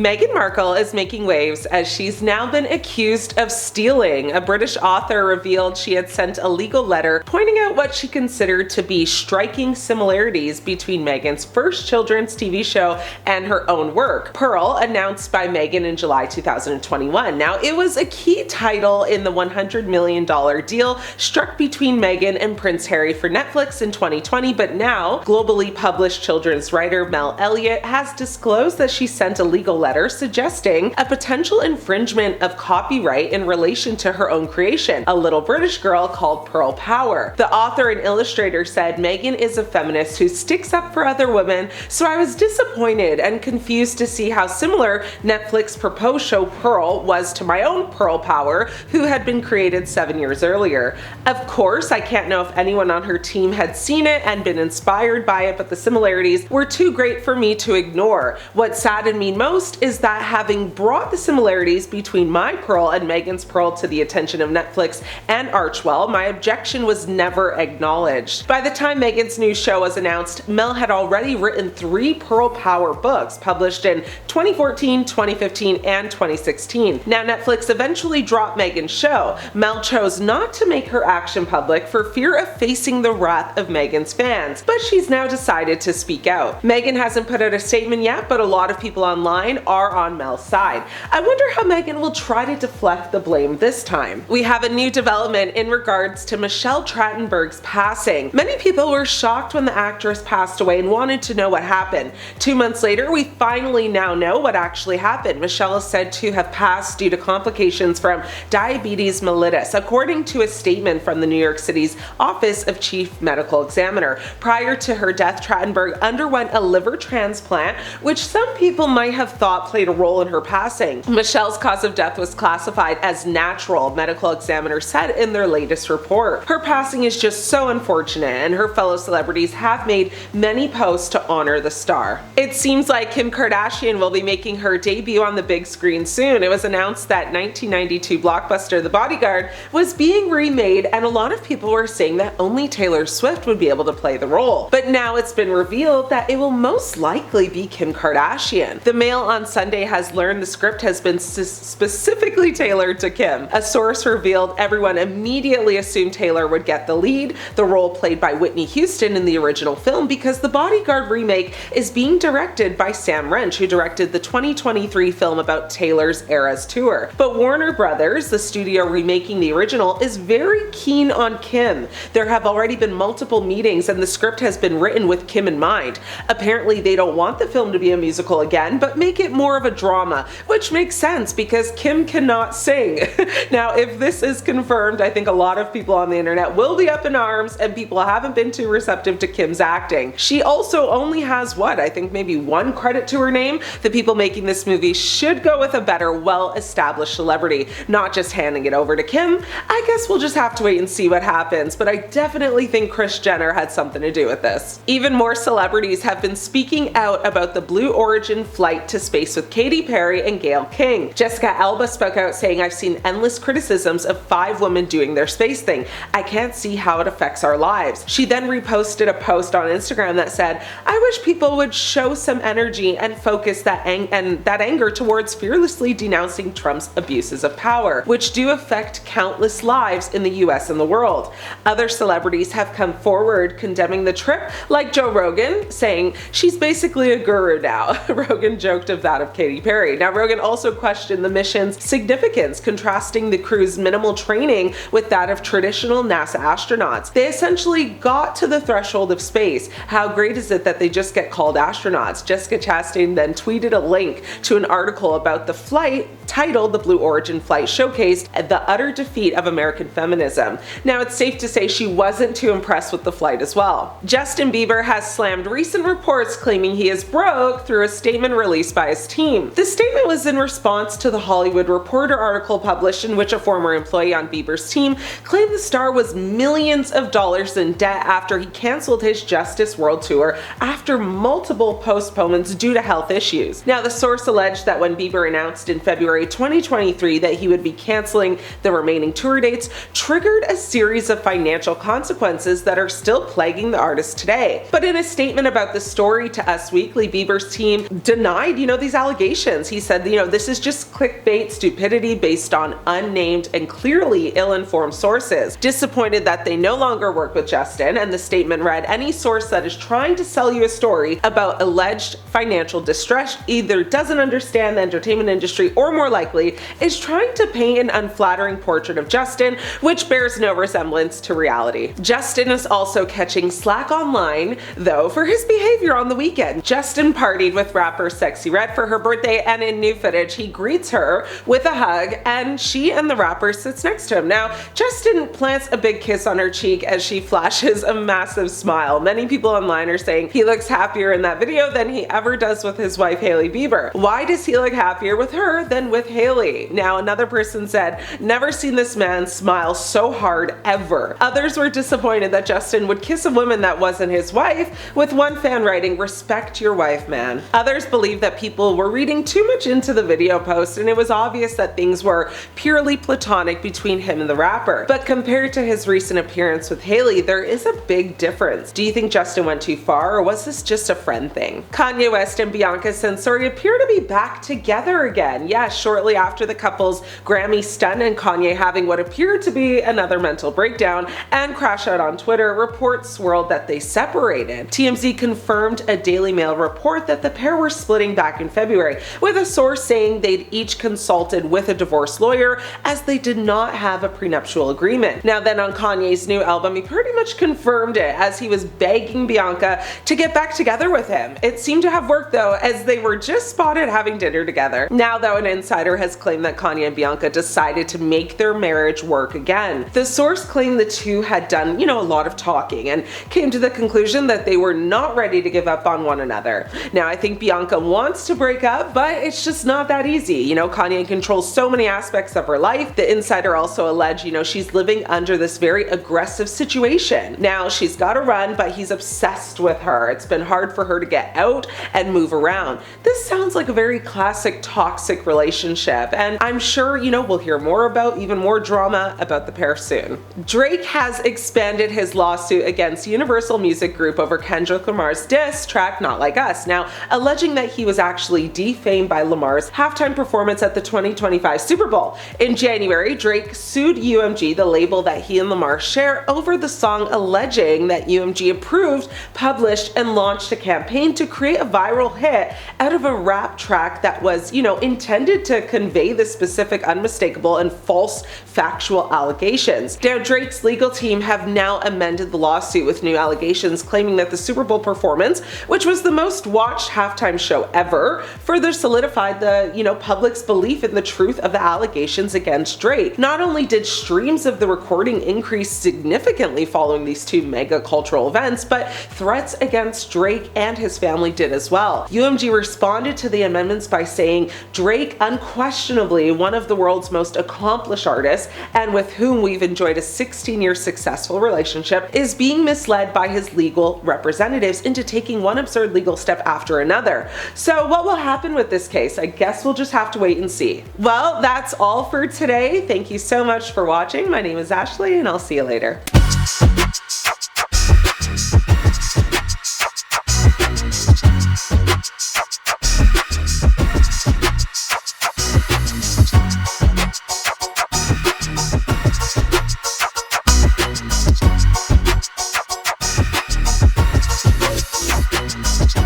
Meghan Markle is making waves as she's now been accused of stealing. A British author revealed she had sent a legal letter pointing out what she considered to be striking similarities between Meghan's first children's TV show and her own work, Pearl, announced by Meghan in July 2021. Now, it was a key title in the $100 million deal struck between Meghan and Prince Harry for Netflix in 2020, but now globally published children's writer Mel Elliott has disclosed that she sent a legal letter suggesting a potential infringement of copyright in relation to her own creation, a little British girl called Pearl Power. The author and illustrator said, "Meghan is a feminist who sticks up for other women, so I was disappointed and confused to see how similar Netflix proposed show Pearl was to my own Pearl Power, who had been created 7 years earlier. Of course, I can't know if anyone on her team had seen it and been inspired by it, but the similarities were too great for me to ignore. What saddened me most is that having brought the similarities between my Pearl and Meghan's Pearl to the attention of Netflix and Archewell, my objection was never acknowledged." By the time Meghan's new show was announced, Mel had already written 3 Pearl Power books published in 2014, 2015, and 2016. Now, Netflix eventually dropped Meghan's show. Mel chose not to make her action public for fear of facing the wrath of Meghan's fans, but she's now decided to speak out. Meghan hasn't put out a statement yet, but a lot of people online are on Mel's side. I wonder how Meghan will try to deflect the blame this time. We have a new development in regards to Michelle Trachtenberg's passing. Many people were shocked when the actress passed away and wanted to know what happened. 2 months later, we finally now know what actually happened. Michelle is said to have passed due to complications from diabetes mellitus, according to a statement from the New York City's Office of Chief Medical Examiner. Prior to her death, Trachtenberg underwent a liver transplant, which some people might have thought played a role in her passing. Michelle's cause of death was classified as natural, medical examiners said in their latest report. Her passing is just so unfortunate, and her fellow celebrities have made many posts to honor the star. It seems like Kim Kardashian will be making her debut on the big screen soon. It was announced that 1992 blockbuster The Bodyguard was being remade, and a lot of people were saying that only Taylor Swift would be able to play the role. But now it's been revealed that it will most likely be Kim Kardashian. The Mail on Sunday has learned the script has been specifically tailored to Kim. A source revealed everyone immediately assumed Taylor would get the lead, the role played by Whitney Houston in the original film, because The Bodyguard remake is being directed by Sam Wrench, who directed the 2023 film about Taylor's Eras Tour. But Warner Brothers, the studio remaking the original, is very keen on Kim. There have already been multiple meetings and the script has been written with Kim in mind. Apparently they don't want the film to be a musical again, but make it more of a drama, which makes sense because Kim cannot sing. Now, if this is confirmed, I think a lot of people on the internet will be up in arms, and people haven't been too receptive to Kim's acting. She also only has, I think maybe 1 credit to her name. The people making this movie should go with a better, well-established celebrity, not just handing it over to Kim. I guess we'll just have to wait and see what happens, but I definitely think Kris Jenner had something to do with this. Even more celebrities have been speaking out about the Blue Origin flight to space with Katy Perry and Gayle King. Jessica Alba spoke out saying, "I've seen endless criticisms of 5 women doing their space thing. I can't see how it affects our lives." She then reposted a post on Instagram that said, "I wish people would show some energy and focus that anger towards fearlessly denouncing Trump's abuses of power, which do affect countless lives in the US and the world." Other celebrities have come forward condemning the trip, like Joe Rogan, saying she's basically a guru now. Rogan joked of that of Katy Perry. Now, Rogan also questioned the mission's significance, contrasting the crew's minimal training with that of traditional NASA astronauts. They essentially got to the threshold of space. How great is it that they just get called astronauts? Jessica Chastain then tweeted a link to an article about the flight titled "The Blue Origin Flight Showcased the Utter Defeat of American Feminism." Now, it's safe to say she wasn't too impressed with the flight as well. Justin Bieber has slammed recent reports claiming he is broke through a statement released by his team. The statement was in response to the Hollywood Reporter article published in which a former employee on Bieber's team claimed the star was millions of dollars in debt after he canceled his Justice World Tour after multiple postponements due to health issues. Now, the source alleged that when Bieber announced in February 2023 that he would be canceling the remaining tour dates, triggered a series of financial financial consequences that are still plaguing the artist today. But in a statement about the story to Us Weekly, Bieber's team denied, these allegations. He said, this is just clickbait stupidity based on unnamed and clearly ill-informed sources. Disappointed that they no longer work with Justin, and the statement read, any source that is trying to sell you a story about alleged financial distress either doesn't understand the entertainment industry or, more likely, is trying to paint an unflattering portrait of Justin, which bears no resemblance to reality. Justin is also catching slack online, though, for his behavior on the weekend. Justin partied with rapper Sexy Red for her birthday, and in new footage, he greets her with a hug, and she and the rapper sits next to him. Now, Justin plants a big kiss on her cheek as she flashes a massive smile. Many people online are saying he looks happier in that video than he ever does with his wife Hailey Bieber. Why does he look happier with her than with Hailey? Now, another person said, never seen this man smile so hard ever. Others were disappointed that Justin would kiss a woman that wasn't his wife, with one fan writing, respect your wife, man. Others believe that people were reading too much into the video post, and it was obvious that things were purely platonic between him and the rapper. But compared to his recent appearance with Hailey, there is a big difference. Do you think Justin went too far, or was this just a friend thing? Kanye West and Bianca Censori appear to be back together again. Yes, shortly after the couple's Grammy stunt and Kanye having what appeared to be another mental breakdown and crash out on Twitter, reports swirled that they separated. TMZ confirmed a Daily Mail report that the pair were splitting back in February, with a source saying they'd each consulted with a divorce lawyer as they did not have a prenuptial agreement. Now then, on Kanye's new album, he pretty much confirmed it as he was begging Bianca to get back together with him. It seemed to have worked though, as they were just spotted having dinner together. Now though, an insider has claimed that Kanye and Bianca decided to make their marriage work again. The source claimed the two had done, a lot of talking and came to the conclusion that they were not ready to give up on one another. Now, I think Bianca wants to break up, but it's just not that easy. Kanye controls so many aspects of her life. The insider also alleged, she's living under this very aggressive situation. Now, she's got to run, but he's obsessed with her. It's been hard for her to get out and move around. This sounds like a very classic toxic relationship, and I'm sure, we'll hear more about even more drama about the pair soon. Drake has expanded his lawsuit against Universal Music Group over Kendrick Lamar's diss track Not Like Us, now alleging that he was actually defamed by Lamar's halftime performance at the 2025 Super Bowl. In January, Drake sued UMG, the label that he and Lemar share, over the song, alleging that UMG approved, published, and launched a campaign to create a viral hit out of a rap track that was, intended to convey the specific, unmistakable, and false factual allegations. Now, Drake's legal team have now amended the lawsuit with new allegations claiming that the Super Bowl performance, which was the most watched halftime show ever, further solidified the, public's belief in the truth of the allegations against Drake. Not only did streams of the recording increase significantly following these two mega cultural events, but threats against Drake and his family did as well. UMG responded to the amendments by saying, Drake, unquestionably one of the world's most accomplished artists, and with whom we've enjoyed a 16-year successful relationship, is being misled by his legal representatives into taking one absurd legal step after another. So what will happen with this case? I guess we'll just have to wait and see. Well, that's all for today. Thank you so much for watching. My name is Ashley, and I'll see you later.